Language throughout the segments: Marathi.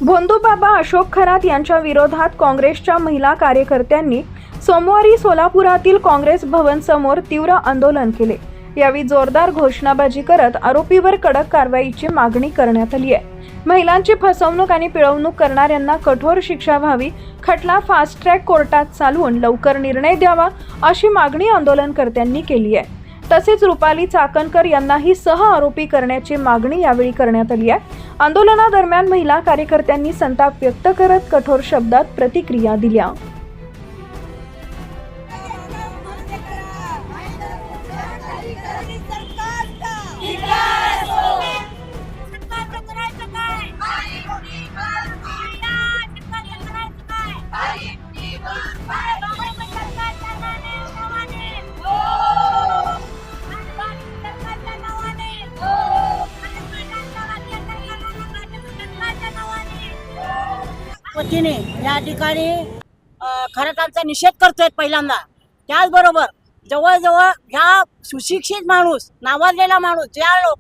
भोंदूबाबा अशोक खरात यांच्या विरोधात काँग्रेसच्या महिला कार्यकर्त्यांनी सोमवारी सोलापुरातील काँग्रेस भवन समोर तीव्र आंदोलन केले। यावेळी जोरदार घोषणाबाजी करत आरोपीवर कडक कारवाईची मागणी करण्यात आली आहे। महिलांची फसवणूक आणि पिळवणूक करणाऱ्यांना कठोर शिक्षा व्हावी, खटला फास्ट ट्रॅक कोर्टात चालवून लवकर निर्णय द्यावा अशी मागणी आंदोलनकर्त्यांनी केली आहे। तसेच रुपाली चाकणकर यांनाही सह आरोपी करण्याची मागणी यावेळी करण्यात आली आहे। आंदोलनादरम्यान महिला कार्यकर्त्यांनी संताप व्यक्त करत कठोर शब्दात प्रतिक्रिया दिल्या। वतीने या ठिकाणी खरतांचा निषेध करतोय पहिल्यांदा। त्याचबरोबर जवळजवळ ह्या सुशिक्षित माणूस, नावाजलेला माणूस, ज्या लोक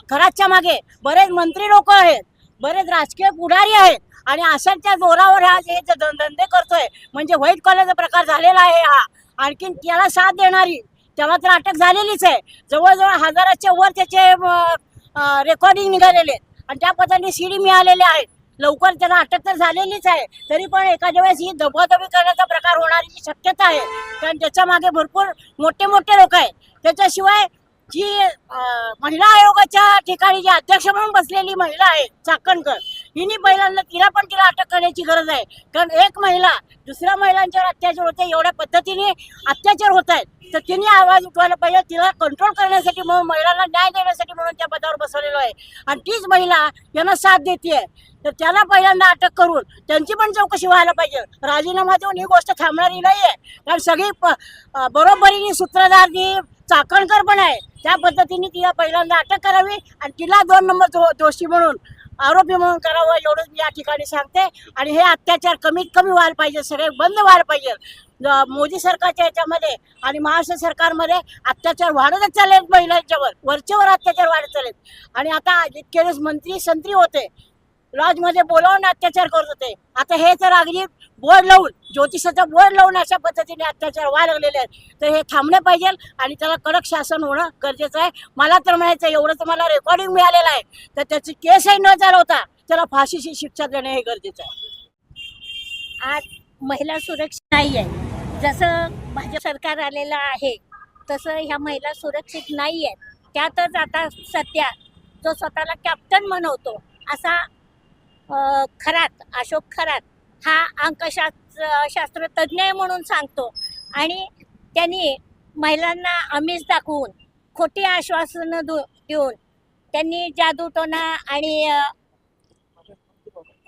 खरातच्या मागे बरेच मंत्री लोक आहेत, बरेच राजकीय पुढारी आहेत आणि अशांच्या जोरावर हा जे धंदे करतोय म्हणजे व्हाईट कॉलरचा प्रकार झालेला आहे हा। आणखीन त्याला साथ देणारी त्याला तर अटक झालेलीच आहे। जवळजवळ हजाराच्या वर त्याचे रेकॉर्डिंग निघालेले आणि त्या पद्धतीने सीडी मिळालेले आहेत। लवकर त्याला अटक तर झालेलीच आहे, तरी पण एखाद्या वेळेस ही दबादबी करण्याचा प्रकार होण्याची शक्यता आहे, कारण त्याच्या मागे भरपूर मोठे मोठे लोक आहेत। त्याच्याशिवाय जी महिला आयोगाच्या ठिकाणी जी अध्यक्ष म्हणून बसलेली महिला आहे चाकणकर, हिने पहिल्यांदा तिला अटक करण्याची गरज आहे। कारण एक महिला दुसऱ्या महिलांच्यावर अत्याचार होते, एवढ्या पद्धतीने अत्याचार होत आहेत, तर तिने आवाज उठवायला पाहिजे। तिला कंट्रोल करण्यासाठी म्हणून, महिलांना न्याय देण्यासाठी म्हणून त्या पदावर बसवलेलो आहे आणि तीच महिला यांना साथ देते, तर त्याला पहिल्यांदा अटक करून त्यांची पण चौकशी व्हायला पाहिजे। राजीनामा देऊन ही गोष्ट थांबणारी नाही आहे, कारण सगळी बरोबरीने सूत्रधार जी चाकणकर पण आहे, त्या पद्धतीने तिला पहिल्यांदा अटक करावी आणि तिला 2 नंबर दोषी म्हणून, आरोपी म्हणून करावं, एवढंच मी या ठिकाणी सांगते। आणि हे अत्याचार कमीत कमी व्हायला पाहिजे, सगळे बंद व्हायला पाहिजे। मोदी सरकारच्या याच्यामध्ये आणि महाराष्ट्र सरकारमध्ये अत्याचार वाढतच चालले, महिलांच्यावर वरचेवर अत्याचार वाढत चालले। आणि आता इतके दिवस मंत्री संत्री होते, लॉजमध्ये बोलावून अत्याचार करत होते, आता हे तर अगदी बोर्ड लावून, ज्योतिषाचा बोर्ड लावून अशा पद्धतीने अत्याचार व्हायला लागलेले आहेत। तर हे थांबणे पाहिजे आणि त्याला कडक शासन होणं गरजेचं आहे। मला तर म्हणायचं एवढं तर मला रेकॉर्डिंग मिळालेलं आहे, तर त्याची केसही न चालवता त्याला फाशीची शिक्षा देणे हे गरजेचं आहे। आज महिला सुरक्षित नाही आहे, जसं भाजप सरकार आलेलं आहे तसं ह्या महिला सुरक्षित नाही आहेत। त्यातच आता सध्या जो स्वतःला कॅप्टन म्हणवतो असा खरात, अशोक खरात हा अंकशास्त्र तज्ज्ञ म्हणून सांगतो आणि त्यांनी महिलांना आमिष दाखवून, खोटी आश्वासनं देऊन त्यांनी जादूटोणा आणि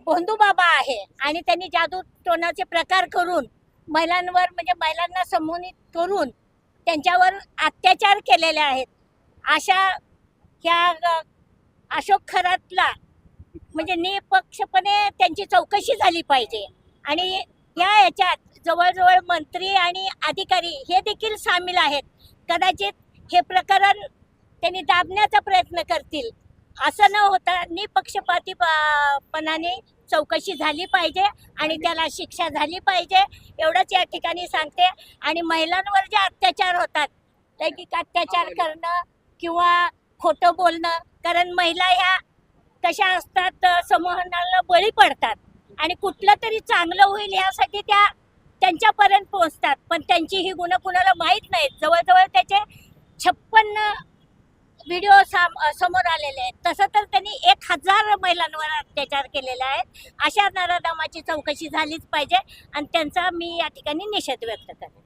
भोंदूबाबा आहे आणि त्यांनी जादूटोणाचे प्रकार करून महिलांवर, म्हणजे महिलांना संमोहित करून त्यांच्यावर अत्याचार केलेले आहेत। अशा ह्या अशोक खरातला म्हणजे निपक्षपणे त्यांची चौकशी झाली पाहिजे आणि याच्यात जवळजवळ मंत्री आणि अधिकारी हे देखील सामील आहेत। कदाचित हे प्रकरण त्यांनी दाबण्याचा प्रयत्न करतील, असं न होता निपक्षपातीपणाने चौकशी झाली पाहिजे आणि त्याला शिक्षा झाली पाहिजे, एवढंच या ठिकाणी सांगते। आणि महिलांवर जे अत्याचार होतात, लैंगिक अत्याचार करणं किंवा खोटं बोलणं, कारण महिला ह्या कशा असतात, समूहांना बळी पडतात आणि कुठलं तरी चांगलं होईल यासाठी त्या त्यांच्यापर्यंत पोहोचतात, पण त्यांची ही गुण कुणाला माहीत नाहीत। जवळजवळ त्याचे 56 व्हिडिओ समोर आलेले आहेत। तसं तर त्यांनी 1000 महिलांवर अत्याचार केलेले आहेत। अशा नराधमाची चौकशी झालीच पाहिजे आणि त्यांचा मी या ठिकाणी निषेध व्यक्त करते।